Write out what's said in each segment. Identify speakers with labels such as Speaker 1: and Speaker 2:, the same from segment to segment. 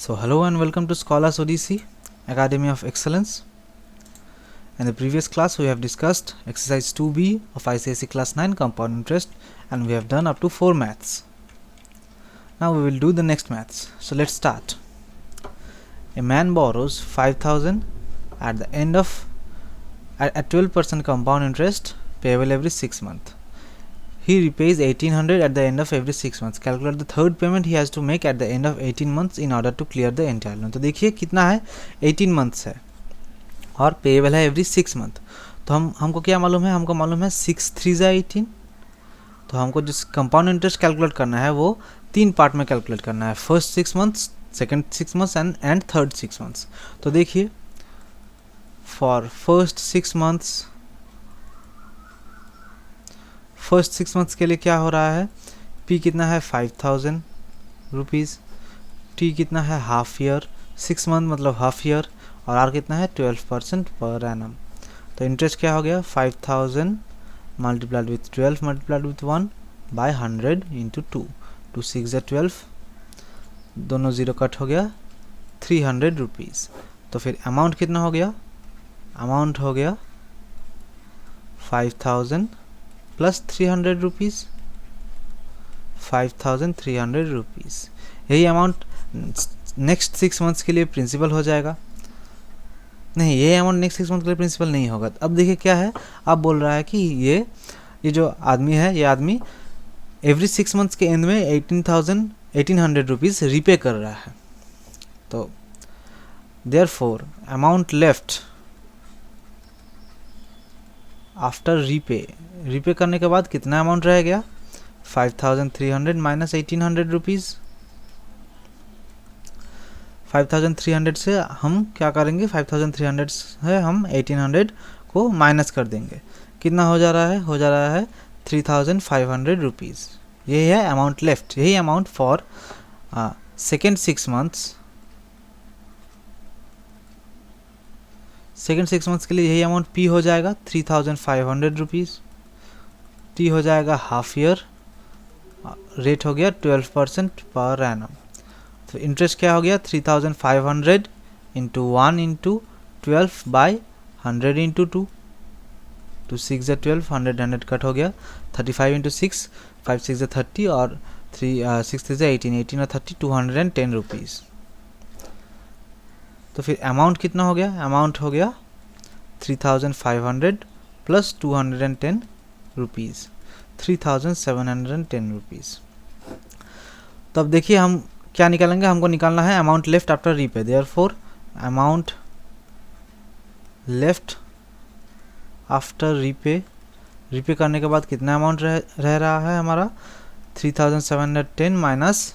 Speaker 1: So hello and welcome to Scholars Odyssey, Academy of Excellence. In the previous class we have discussed exercise 2b of ICSE class 9 compound interest, and we have done up to 4 maths. Now we will do the next maths. So let's start. A man borrows 5,000 at the end of at 12% compound interest payable every 6 months. He repays 1800 at the end of every 6 months. Calculate the third payment he has to make at the end of 18 months in order to clear the entire loan. तो देखिए कितना है, 18 months है और payable है every 6 month. तो हमको क्या मालूम है, हमको मालूम है 6 3 जा 18. तो हमको जिस कंपाउंड इंटरेस्ट कैलकुलेट करना है वो 3 पार्ट में कैलकुलेट करना है, first 6 months, second 6 months and third 6 months. तो देखिए फॉर फर्स्ट 6 मंथ्स के लिए क्या हो रहा है, P कितना है 5,000 रुपीज़, T कितना है हाफ ईयर, 6 मंथ मतलब हाफ ईयर, और R कितना है 12% पर एनम. तो इंटरेस्ट क्या हो गया 5,000 multiplied with 12 multiplied with 1 by 100 into 2, 2 6 12, दोनों ज़ीरो कट हो गया, 300 रुपीज़. तो फिर अमाउंट कितना हो गया, अमाउंट हो गया 5,000 प्लस 300 रुपीज़, 5,300 रुपीज़. यही अमाउंट नेक्स्ट 6 मंथ्स के लिए प्रिंसिपल हो जाएगा. नहीं, ये अमाउंट नेक्स्ट 6 मंथ के लिए प्रिंसिपल नहीं होगा. अब देखिए क्या है, अब बोल रहा है कि ये जो आदमी है, ये आदमी एवरी 6 मंथ्स के एंड में 1800 रुपीज़ रीपे कर रहा है. तो therefore amount left after repay करने के बाद कितना अमाउंट रह गया, 5,300 माइनस 1,800 रुपीज़. 5,300 से हम क्या करेंगे, 5,300 है हम 1,800 को माइनस कर देंगे. कितना हो जा रहा है 3,500 रुपीज़. यही है अमाउंट लेफ्ट. यही amount for second 6 months, second 6 months के लिए यही अमाउंट P हो जाएगा 3,500 रुपीज़. T हो जाएगा हाफ ईयर, रेट हो गया 12% पर एनम. तो इंटरेस्ट क्या हो गया 3,500 इंटू 1 इंटू 12 बाई 100 इंटू 2, 2 6 जा 12, 100 कट हो गया, 35 इंटू 6, 5 6 जा 30 और 6 3 जा 18, 18 और 30 210 रुपीज़. तो फिर अमाउंट कितना हो गया, अमाउंट हो गया 3,500 प्लस 210 रुपीज़, 3,710 रुपीज़. तो अब देखिए हम क्या निकालेंगे, हमको निकालना है amount left after repay. Therefore amount left after repay करने के बाद कितना अमाउंट रह रहा है हमारा, 3,710 माइनस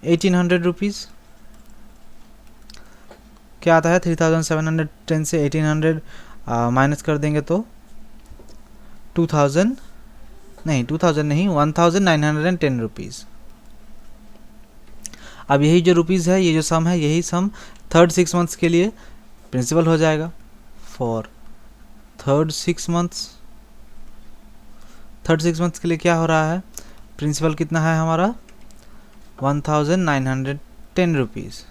Speaker 1: 1,800 रुपीज़. क्या आता है 3,710 से 1,800 माइनस कर देंगे तो 2,000 नहीं 1,910 रुपीज़. अब यही जो रुपीज़ है, ये जो सम है, यही सम थर्ड 6 मंथ्स के लिए प्रिंसिपल हो जाएगा. फॉर थर्ड 6 मंथ्स के लिए क्या हो रहा है, प्रिंसिपल कितना है हमारा 1,910 रुपीज़.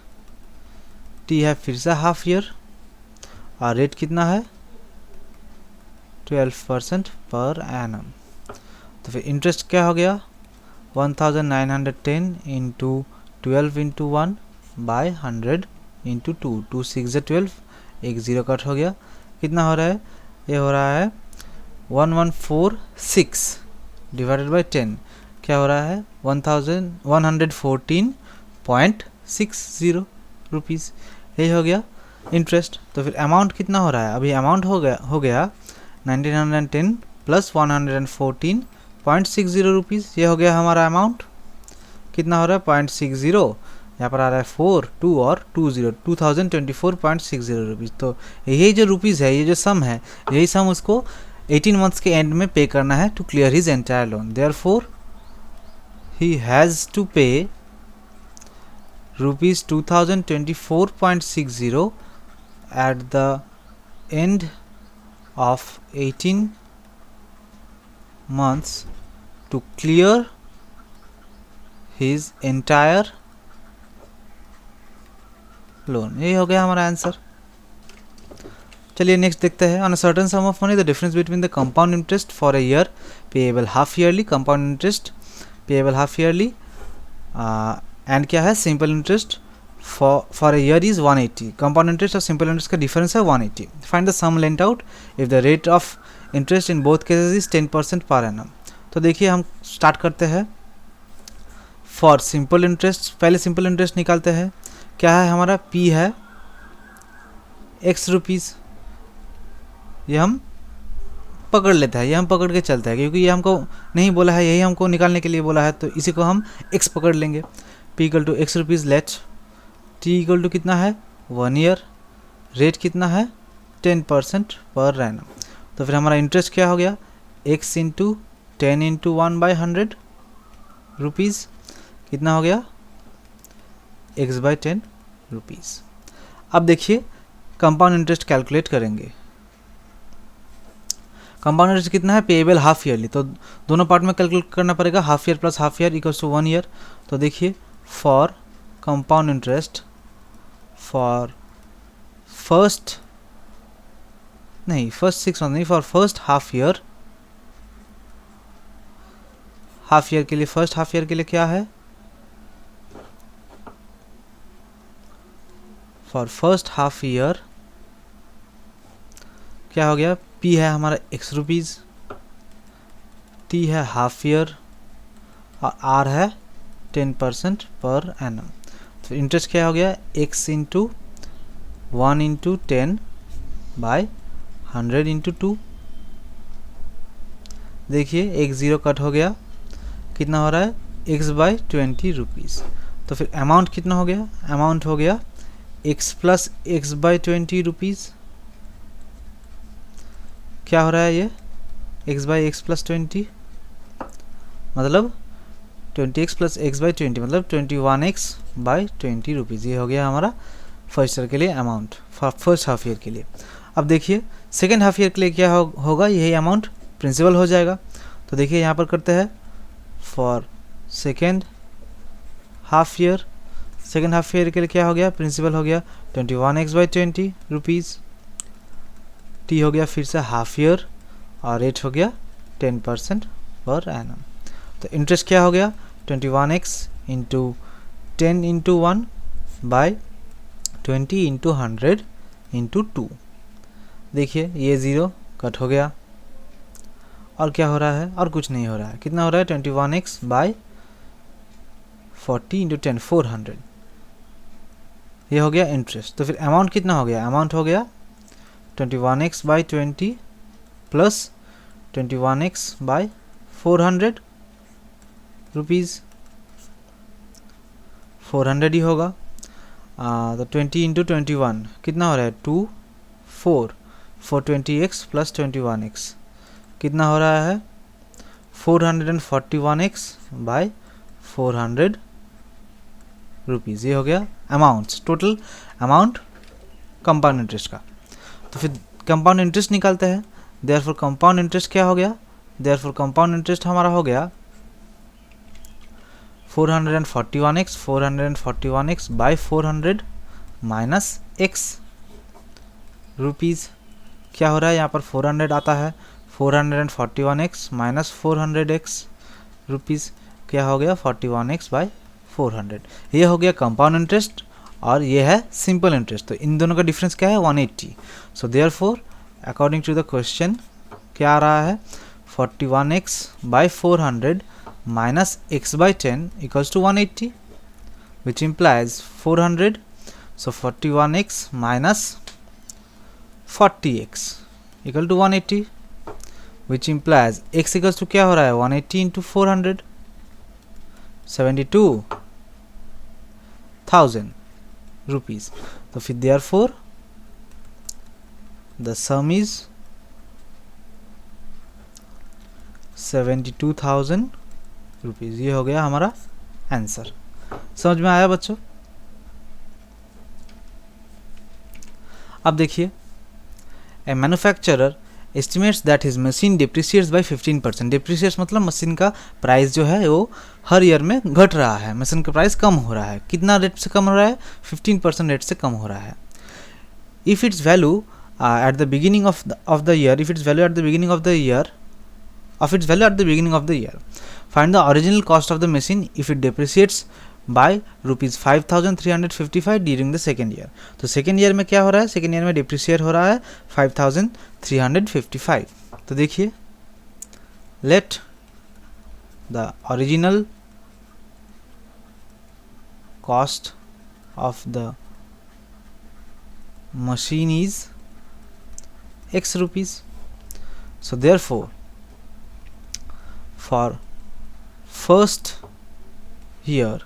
Speaker 1: टी है फिर से हाफ ईयर और रेट कितना है 12% पर एनम. तो फिर इंटरेस्ट क्या हो गया 1,910 इंटू 12 इंटू 1 बाय 100 इंटू 2, 2 6 जा 12, एक ज़ीरो कट हो गया. कितना हो रहा है, ये हो रहा है 1146 डिवाइडेड बाय 10, क्या हो रहा है 1,114.60 रुपीज़. यही हो गया इंटरेस्ट. तो फिर अमाउंट कितना हो रहा है, अभी अमाउंट हो गया 1,910 प्लस 114.60 रुपीज़. ये हो गया हमारा अमाउंट. कितना हो रहा है 0.60, यहाँ पर आ रहा है 4 2 और 20, 2,024.60 रुपीज़. तो यही जो रुपीज़ है, ये जो सम है, यही सम उसको 18 मंथ्स के एंड में पे करना है to clear his entire loan. Therefore he has to pay rupees 2,024.60 at the end of 18 months to clear his entire loan. यही हो गया हमारा आंसर। चलिए नेक्स्ट देखते हैं। On a certain sum of money the difference between the compound interest for a year payable half yearly, compound interest payable half yearly and क्या है simple interest for a year is 180। Compound interest और simple interest का difference है 180। Find the sum lent out if the rate of interest in both cases is 10% per annum. तो देखिए हम start करते हैं फॉर सिंपल इंटरेस्ट। पहले simple interest निकालते हैं। क्या है हमारा P है x रुपीज़, ये हम पकड़ लेते हैं, ये हम पकड़ के चलते हैं क्योंकि ये हमको नहीं बोला है, यही हमको निकालने के लिए बोला है, तो इसी को हम x पकड़ लेंगे। P equal to x rupees let T equal to कितना है 1 ईयर, रेट कितना है 10% पर एनम। तो फिर हमारा इंटरेस्ट क्या हो गया x इंटू 10 इंटू 1/100 रुपीज़, कितना हो गया x/10 रुपीज़। अब देखिए कंपाउंड इंटरेस्ट कैलकुलेट करेंगे। कंपाउंड इंटरेस्ट कितना है पेएबल हाफ ईयरली, तो दोनों पार्ट में कैलकुलेट करना पड़ेगा। Half year plus half year equals to 1 year. तो देखिए for compound interest for first 6 month नहीं, for first half year, half year के लिए फर्स्ट हाफ ईयर के लिए क्या है फॉर फर्स्ट हाफ ईयर क्या हो गया P है हमारा x रुपीज़, T है हाफ ईयर और R है 10% पर एनम। तो इंटरेस्ट क्या हो गया x इंटू 1 इंटू 10/100 इंटू 2। देखिए एक ज़ीरो कट हो गया, कितना हो रहा है x/20 रुपीज़। तो फिर अमाउंट कितना हो गया, अमाउंट हो गया x प्लस x/20 रुपीज़। क्या हो रहा है ये x/x प्लस 20 मतलब 20x प्लस x/20 मतलब 21x/20 रुपीज़। ये हो गया हमारा फर्स्ट ईयर के लिए अमाउंट, फर्स्ट हाफ ईयर के लिए। अब देखिए सेकेंड हाफ ईयर के लिए क्या होगा, यही अमाउंट प्रिंसिपल हो जाएगा। तो देखिए यहाँ पर करते हैं for second half year, second half year के लिए क्या हो गया प्रिंसिपल हो गया 21x/20 रुपीज़। टी हो गया फिर से हाफ ईयर और रेट हो गया 10% पर एनम। तो इंटरेस्ट क्या हो गया 21x into 10 into 1/20 into 100 into 2। देखिए ये ज़ीरो कट हो गया और क्या हो रहा है और कुछ नहीं हो रहा है। कितना हो रहा है 21x/40 इंटू 10 400। ये हो गया इंटरेस्ट। तो फिर अमाउंट कितना हो गया, अमाउंट हो गया 21x/20 प्लस 21x/400 रुपीज़, 400 ही होगा। तो 20 इंटू 21 कितना हो रहा है 2 4 420x प्लस 21x कितना हो रहा है 441x/400 रुपीज़। ये हो गया amounts, total amount compound interest का। तो फिर कंपाउंड इंटरेस्ट निकालते हैं। देयरफॉर कंपाउंड इंटरेस्ट क्या हो गया, देयरफॉर कंपाउंड इंटरेस्ट हमारा हो गया 441x/400 माइनस x रुपीज़। क्या हो रहा है यहाँ पर 400 आता है, 441x माइनस 400x रुपीज़ क्या हो गया 41x/400। ये हो गया कंपाउंड इंटरेस्ट और ये है सिंपल इंटरेस्ट। तो इन दोनों का डिफरेंस क्या है 180। So therefore according to the question क्या आ रहा है 41x/400 minus x/10 equals to 180 which implies 400। So 41x minus 40x equal to 180 which implies x equals to क्या हो रहा है 180 इंटू 400 72,000 रुपीज़। तो फिर therefore the some is 72,000 rupees. ये हो गया हमारा आंसर। समझ में आया बच्चों? अब देखिए a manufacturer estimates that his machine depreciates by 15%। Depreciates मतलब मशीन का प्राइस जो है वो हर ईयर में घट रहा है, मशीन का प्राइस कम हो रहा है। कितना रेट से कम हो रहा है? 15% रेट से कम हो रहा है। If it's value at the beginning of the year, if its value at the beginning of the year, find the original cost of the machine if it depreciates by rupees 5355 during the second year। तो second year में क्या हो रहा है? Second year में depreciate हो रहा है 5355। तो देखिए, let the original cost of the machine is X rupees. So therefore, for first year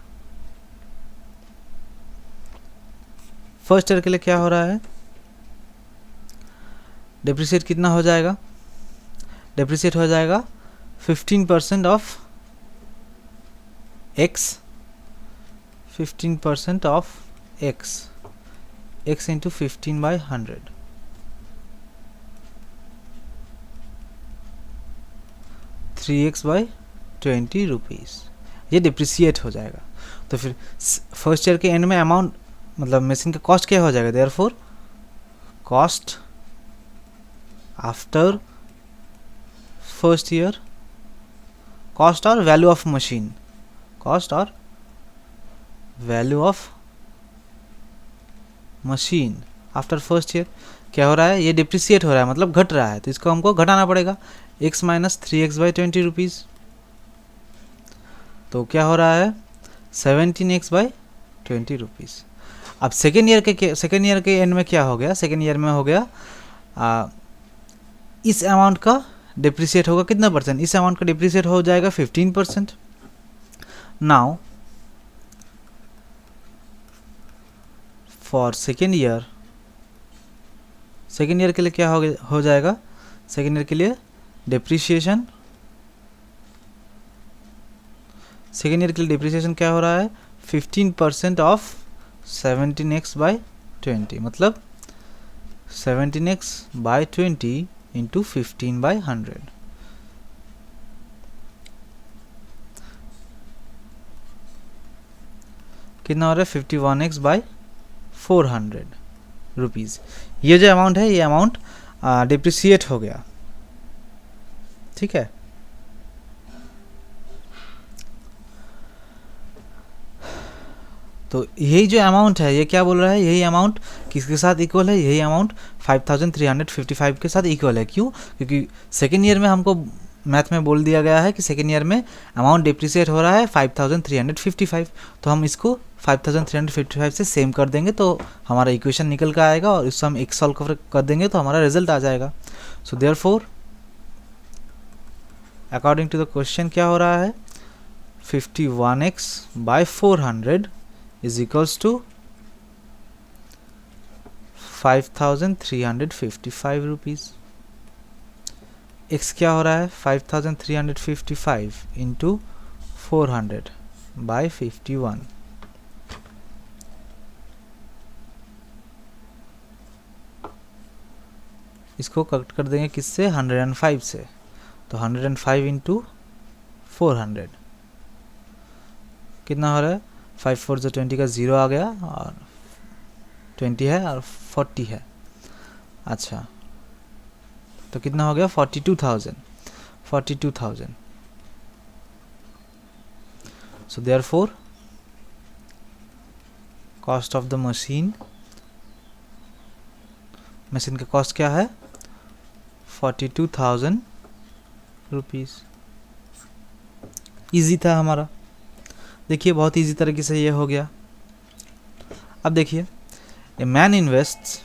Speaker 1: के लिए क्या हो रहा है? डिप्रिशिएट कितना हो जाएगा? डिप्रिशिएट हो जाएगा 15% of X, 15% of X, X into 15/100, ₹3x/20। ये डिप्रिशिएट हो जाएगा। तो फिर फर्स्ट ईयर के एंड में अमाउंट मतलब मशीन का कॉस्ट क्या हो जाएगा? Therefore cost after first year, cost और वैल्यू ऑफ मशीन, कॉस्ट और value of machine after first year क्या हो रहा है? ये डिप्रिशिएट हो रहा है मतलब घट रहा है, तो इसको हमको घटाना पड़ेगा। x माइनस 3x/20 रुपीज़, तो क्या हो रहा है? 17x/20 rupees. अब सेकेंड ईयर के एंड में क्या हो गया? सेकेंड ईयर में हो गया इस अमाउंट का डिप्रिशिएट होगा कितना परसेंट? इस अमाउंट का डिप्रिशिएट हो जाएगा 15%। नाउ फॉर सेकेंड ईयर के लिए क्या हो जाएगा? सेकेंड ईयर के लिए डिप्रिशिएशन, सेकेंड ईयर के लिए डिप्रिशिएशन क्या हो रहा है? 15% ऑफ 17x/20, मतलब 17x/20 इंटू 15/100। कितना हो रहा है? 51x/400 rupees. ये जो अमाउंट है, ये अमाउंट डिप्रिशिएट हो गया, ठीक है। तो यही जो अमाउंट है, ये क्या बोल रहा है? यही अमाउंट किसके साथ इक्वल है? यही अमाउंट 5355 के साथ इक्वल है। क्यों? क्योंकि सेकेंड ईयर में हमको मैथ में बोल दिया गया है कि सेकेंड ईयर में अमाउंट डिप्रिशिएट हो रहा है 5355, तो हम इसको 5355 से सेम कर देंगे तो हमारा इक्वेशन निकल कर आएगा, और इससे हम x सॉल्व कर देंगे तो हमारा रिजल्ट आ जाएगा। So therefore according to the question क्या हो रहा है? 51x/400 is equals to 5355 rupees. x क्या हो रहा है? 5355 इंटू 400/51। इसको कट कर देंगे किससे? 105 से। तो 105 इंटू 400 कितना हो रहा है? 5 4 जो 20 का 0 आ गया, और 20 है और 40 है। अच्छा, तो कितना हो गया? 42,000। So therefore cost of the machine का कॉस्ट क्या है? 42,000 रुपीज़। ईजी था हमारा, देखिए बहुत ईजी तरीके से ये हो गया। अब देखिए, a man invests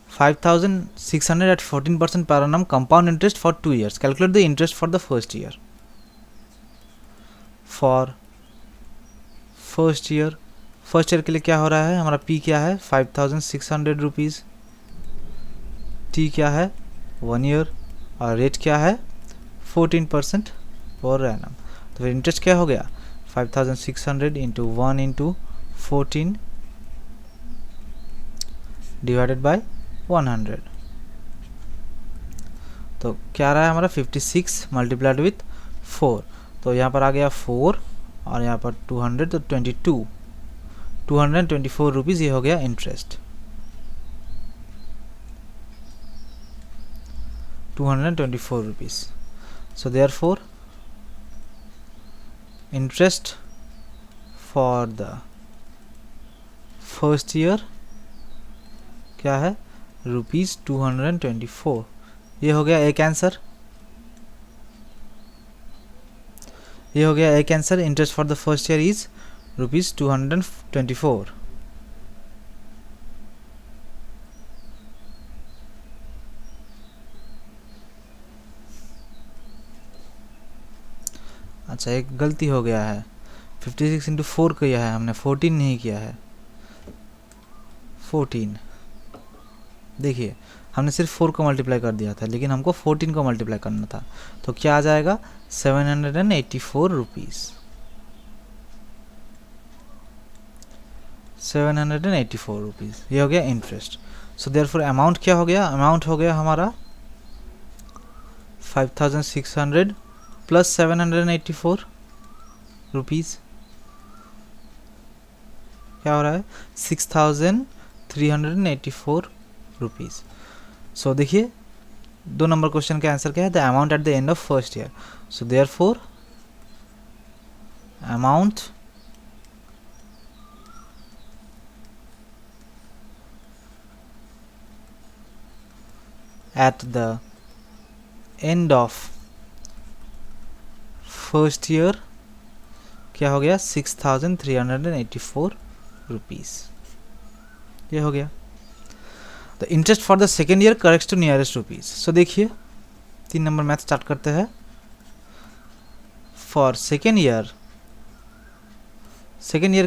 Speaker 1: 5,600 at 14% per annum compound interest for 2 years. Calculate the interest for the first year. For first year के लिए क्या हो रहा है? हमारा P क्या है? 5,600 रुपीज़। T क्या है? 1 ईयर, और रेट क्या है? 14% पर एनम। तो फिर इंटरेस्ट क्या हो गया? 5,600 इंटू 1 इंटू 14 डिवाइडेड बाय 100। तो क्या आ रहा है हमारा 56 मल्टीप्लाइड विथ 4, तो यहाँ पर आ गया 4 और यहाँ पर 200 तो 224 रुपीज़ ये हो गया interest, 224 rupees. So therefore interest for the first year क्या है, ₹224। ये हो गया एक आंसर, ये हो गया एक answer. Interest for the first year is ₹224। अच्छा, एक गलती हो गया है, 56 इंटू 4 किया है हमने, 14 नहीं किया है। 14 देखिए, हमने सिर्फ 4 को मल्टीप्लाई कर दिया था, लेकिन हमको 14 को मल्टीप्लाई करना था, तो क्या आ जाएगा 784 रुपीज़, 784 रुपीज़। ये हो गया इंटरेस्ट। सो देयरफॉर अमाउंट क्या हो गया, अमाउंट हो गया हमारा 5600 प्लस 784 रुपीज़, क्या हो रहा है 6384 रुपीज़। सो देखिए 2 नंबर क्वेश्चन का आंसर क्या है, the amount at the end of first year. So therefore amount at the end of first year क्या हो गया 6384 रुपीज़, ये हो गया। The interest for the second year correct to nearest rupees. So देखिए 3 नंबर मैथ स्टार्ट करते हैं। For second year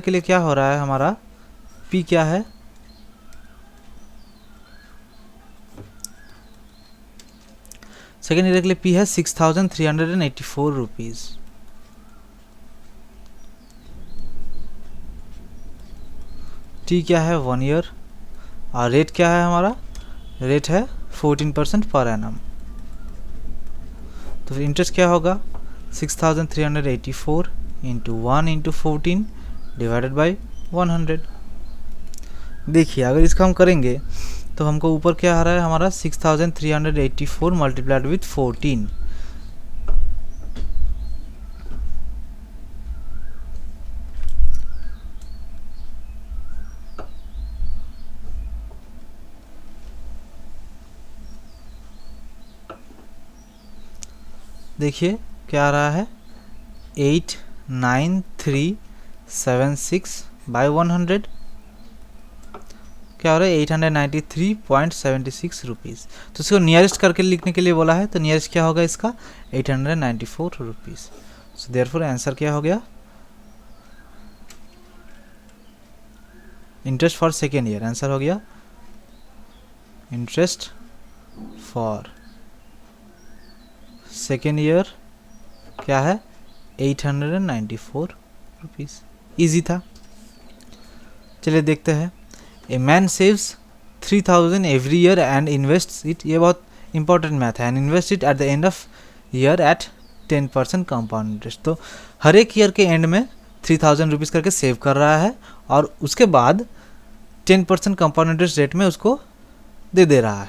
Speaker 1: के लिए क्या हो रहा है हमारा, पी क्या है, सेकेंड ईयर के लिए पी है 6384 रुपीज़। टी क्या है 1 ईयर, और रेट क्या है हमारा, रेट है 14% पर एनम। तो फिर इंटरेस्ट क्या होगा 6384 इंटू 1 इंटू 14 डिवाइडेड बाई 100। देखिए अगर इसका हम करेंगे तो हमको ऊपर क्या आ रहा है हमारा 6384 मल्टीप्लाइड विथ 14, देखिए क्या आ रहा है 89376 बाई 100, क्या हो रहा है 893.76 रुपीज़। तो इसको नियरेस्ट करके लिखने के लिए बोला है, तो नियरेस्ट क्या होगा इसका 894 रुपीज़। सो देयरफॉर आंसर क्या हो गया, interest for second year, answer हो गया इंटरेस्ट फॉर सेकेंड ईयर क्या है 894 रुपीज़। ईजी था। चलिए देखते हैं। A man saves 3000 every year and invests it, ये बहुत इंपॉर्टेंट मैथ है, and invest it at the end of year at 10% compound interest. तो हर एक ईयर के एंड में 3000 रुपीज़ करके सेव कर रहा है और उसके बाद 10% कंपाउंड इंटरेस्ट रेट में उसको दे रहा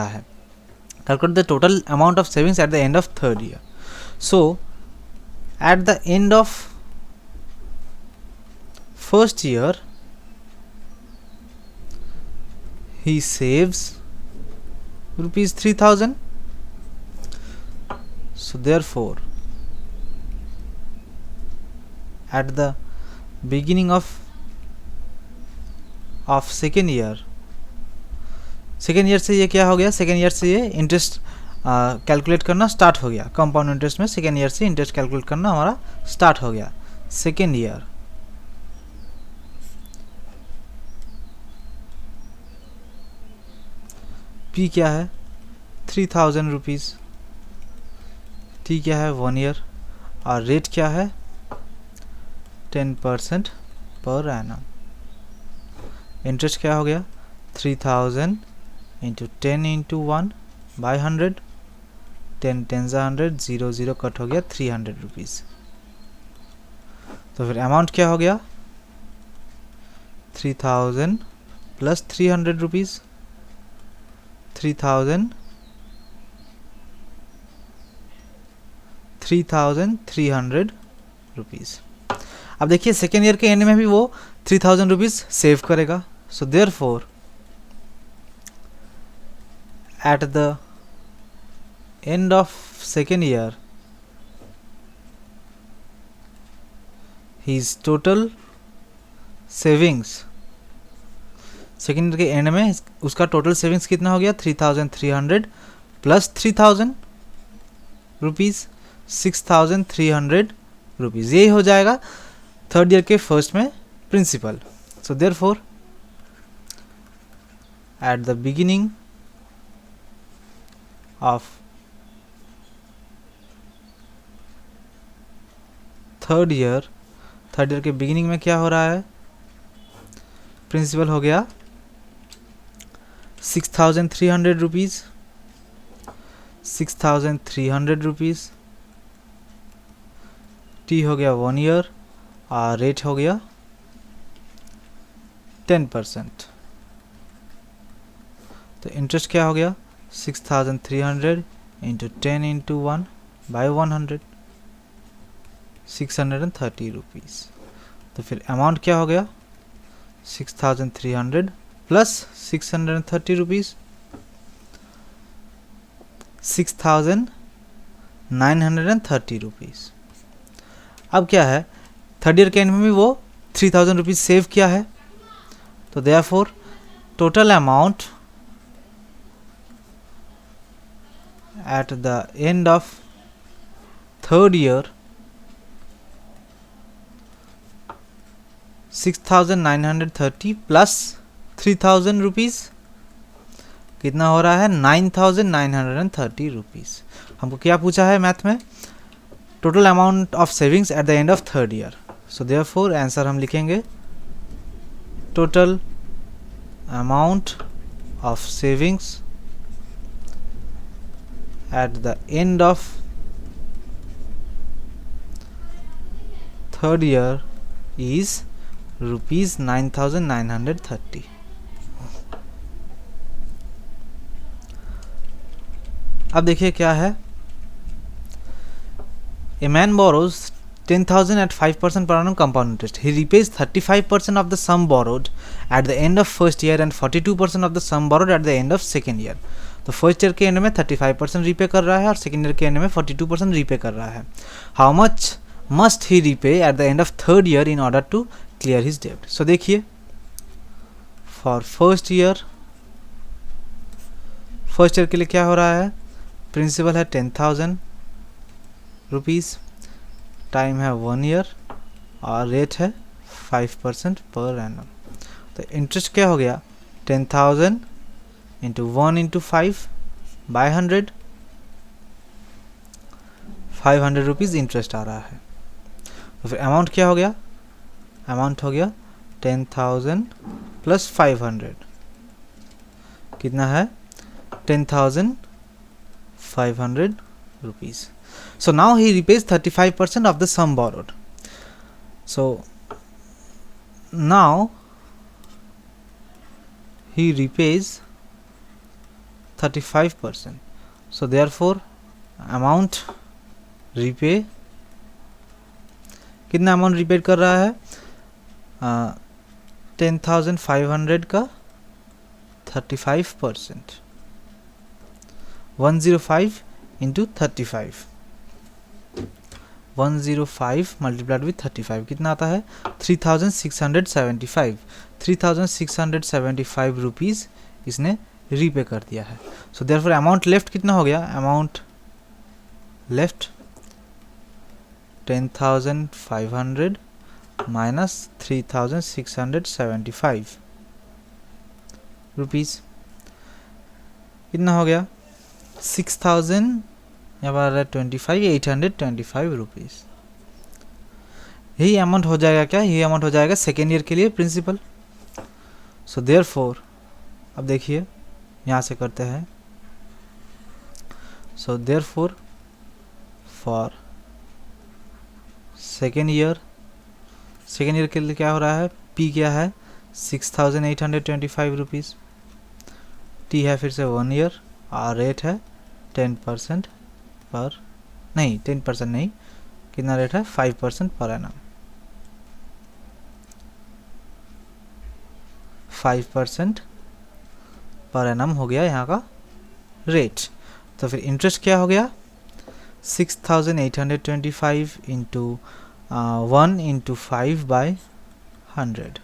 Speaker 1: है। Calculate the total amount of savings at the end of third year. So at the end of first year he saves rupees 3000. So therefore at the beginning of second year, second year से ये क्या हो गया, second year से ये interest calculate करना start हो गया। कंपाउंड इंटरेस्ट में सेकेंड ईयर से इंटरेस्ट कैलकुलेट करना हमारा स्टार्ट हो गया। सेकेंड ईयर पी क्या है 3000 रुपीज़, टी क्या है 1 ईयर, और रेट क्या है 10% पर एनम। इंटरेस्ट क्या हो गया 3000 इंटू 10 इंटू 1 बाई 100, 10 10 100, 0 0 कट हो गया 300 रुपीज़। तो फिर अमाउंट क्या हो गया 3000 प्लस 300 रुपीज़, 3300 रुपीज़। अब देखिए सेकेंड ईयर के एंड में भी वो 3000 रुपीज़ सेव करेगा। सो therefore at the end of second year his total savings, second year के एंड में उसका टोटल सेविंग्स कितना हो गया 3300 प्लस 3000 रुपीज़, 6300 रुपीज़। यही हो जाएगा थर्ड ईयर के फर्स्ट में principal. So therefore at the beginning of third year के बिगिनिंग में क्या हो रहा है प्रिंसिपल हो गया 6300 रुपीज़, 6300 रुपीज़। टी हो गया 1 ईयर और रेट हो गया 10%। तो इंटरेस्ट क्या हो गया 6300 इंटू 10 इंटू 1 बाई 100, 630 रुपीज़। तो फिर अमाउंट क्या हो गया 6300 प्लस 630 रुपीज़, 6930 रुपीज़। अब क्या है थर्ड ईयर के एंड में भी वो 3000 रुपीज़ सेव किया है। तो therefore total amount at the end of third year 6930 plus 3000 rupees कितना हो रहा है 9930 रुपीज़। हमको क्या पूछा है मैथ में total amount of savings eight the end of third year. So therefore answer हम लिखेंगे total amount of savings eight the end of third year is rupees 9930। अब देखिए क्या है a man borrows 10,000 at 5% per annum compound interest. He repays 35% of the sum borrowed at the end of first year and 42% of the sum borrowed at the end of second year. तो first year के end में 35% repay कर रहा है और second year के end में 42% repay कर रहा है। How much must he repay at the end of third year in order to clear his डेब्ट। सो देखिए फॉर फर्स्ट ईयर के लिए क्या हो रहा है प्रिंसिपल है 10,000 रुपीज़, टाइम है 1 ईयर और रेट है 5% पर एनम। तो इंटरेस्ट क्या हो गया 10,000 into 1 into 5 by 100, 500 rupees interest आ रहा है। तो फिर अमाउंट क्या हो गया अमाउंट हो गया 10,000 प्लस 500 कितना है 10,500 rupees. So now he repays 35% of the sum borrowed. So now he repays 35%. So therefore amount repay कितना अमाउंट रिपे कर रहा है 10,500 का 35%, 105 इंटू 35, 105 मल्टीप्लाइड विथ 35 कितना आता है 3,675 रुपीज़ इसने रीपे कर दिया है। सो देयरफॉर अमाउंट लेफ्ट कितना हो गया अमाउंट लेफ्ट 10,500 माइनस 3,675 रुपीज़ कितना हो गया 6,000 यहाँ पर 825 रुपीज़। यही अमाउंट हो जाएगा क्या यही अमाउंट हो जाएगा सेकेंड ईयर के लिए प्रिंसिपल। सो देयरफॉर अब देखिए यहाँ से करते हैं So therefore for second year के लिए क्या हो रहा है, P क्या है 6825 रुपीज़, T है फिर से 1 ईयर और रेट है 10% पर, नहीं 10% नहीं, कितना रेट है 5% पर एनम, 5% पर एनम हो गया यहाँ का रेट। तो फिर इंटरेस्ट क्या हो गया 6825 इंटू 1 इंटू 5 बाई 100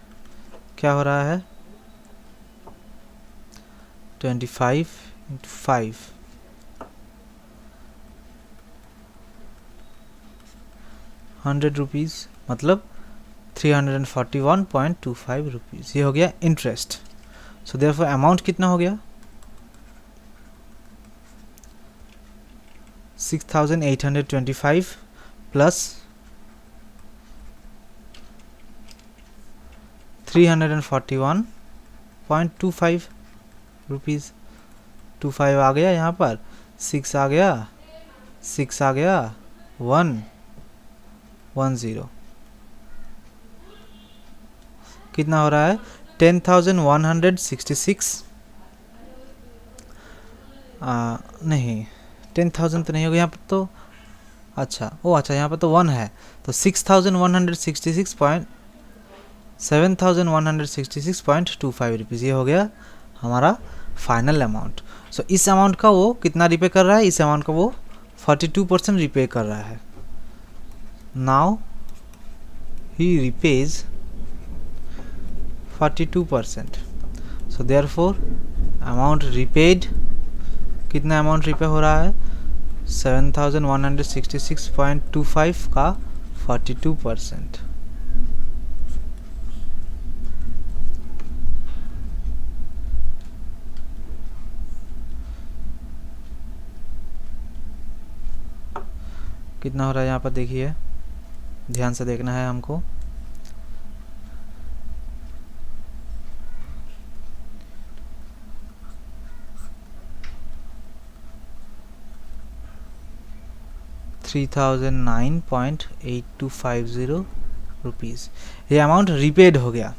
Speaker 1: क्या हो रहा है 25 इंटू 5 100 रुपीज़, मतलब 341.25 रुपीज़, ये हो गया इंटरेस्ट। सो देयरफॉर अमाउंट कितना हो गया 6825 प्लस 341.25 रुपीज़, 25 आ गया यहाँ पर, 6 आ गया, 6 आ गया, 110, कितना हो रहा है 10,166, नहीं 10,000 तो नहीं होगा यहाँ पर तो, अच्छा यहाँ पर तो 1 है, तो 7,166.25 रुपीज़, ये हो गया हमारा फाइनल अमाउंट। सो इस अमाउंट का वो कितना रिपे कर रहा है, इस अमाउंट का वो 42% रिपे कर रहा है। Now he रिपेज 42%, so therefore amount repaid, कितना अमाउंट रिपे हो रहा है 7,166.25 का 42%। कितना हो रहा है यहाँ पर देखिए, ध्यान से देखना है हमको। $3,009.8250 रुपीज़, ये अमाउंट रिपेड हो गया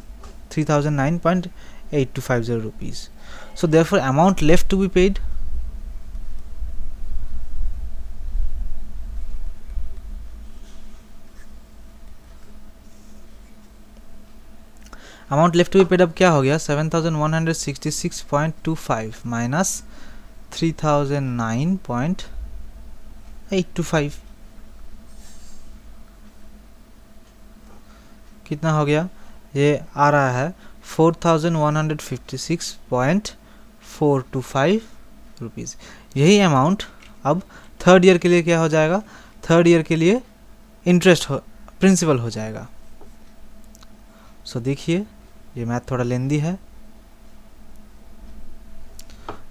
Speaker 1: 3,009.8250 rupees. So therefore amount left to be paid, amount left to be paid अब क्या हो गया 7,166.25 माइनस 3,009.825, कितना हो गया, ये आ रहा है 4,156.425 रुपीज़। यही अमाउंट अब थर्ड ईयर के लिए क्या हो जाएगा, थर्ड ईयर के लिए इंटरेस्ट प्रिंसिपल हो जाएगा। सो देखिए ये मैथ थोड़ा लेंदी है,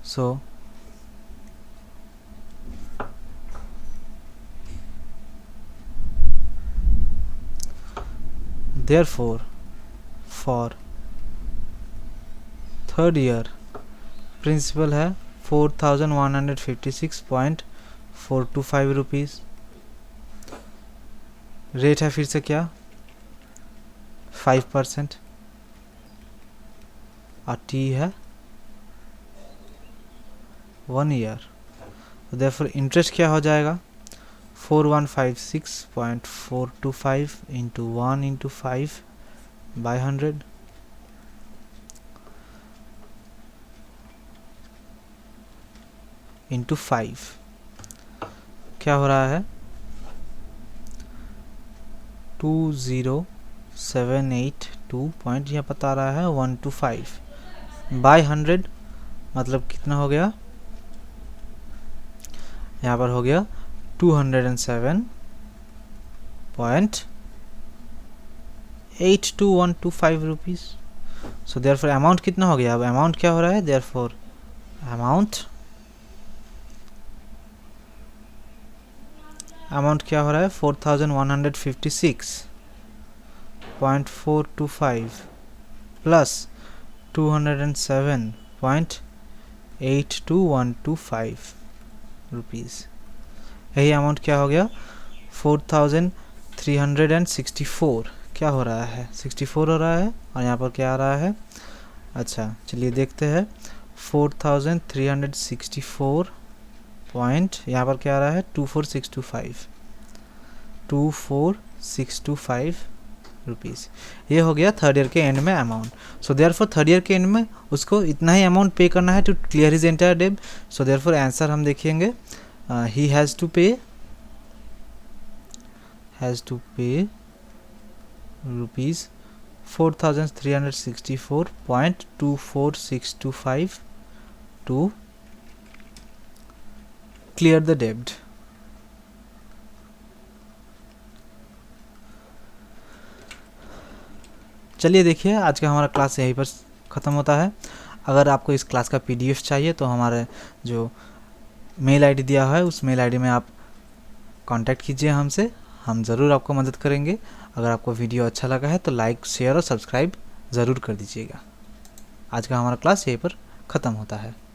Speaker 1: so therefore for third year principal है 4,156.425 रुपीज़, रेट है फिर से क्या 5% और टी है 1 ईयर। तो देयरफॉर इंटरेस्ट क्या हो जाएगा 4156.425 इंटू 1 इंटू 5 बाई 100, इंटू 5 क्या हो रहा है 20782 पॉइंट यहाँ बता रहा है 125 बाई 100, मतलब कितना हो गया, यहाँ पर हो गया 207.82125 रुपीज़। सो देयरफॉर अमाउंट कितना हो गया, अब अमाउंट क्या हो रहा है, देयरफॉर अमाउंट क्या हो रहा है 4,156.425 प्लस 207.82125, रुपीज़। यही अमाउंट क्या हो गया 4364 क्या हो रहा है 64 हो रहा है। और यहाँ पर क्या आ रहा है, अच्छा चलिए देखते हैं 4364 पॉइंट यहाँ पर क्या आ रहा है 24625 रुपीज़। ये हो गया थर्ड ईयर के एंड में amount. So therefore third year के एंड में उसको इतना ही अमाउंट पे करना है to clear his entire debt. So therefore answer हम देखेंगे he has to pay rupees 4364.24625 to clear the debt। चलिए देखिए आज का हमारा क्लास यहीं पर ख़त्म होता है। अगर आपको इस क्लास का पीडीएफ चाहिए तो हमारे जो मेल आईडी दिया है उस मेल आईडी में आप कांटेक्ट कीजिए हमसे, हम ज़रूर आपको मदद करेंगे। अगर आपको वीडियो अच्छा लगा है तो लाइक शेयर और सब्सक्राइब ज़रूर कर दीजिएगा। आज का हमारा क्लास यहीं पर ख़त्म होता है।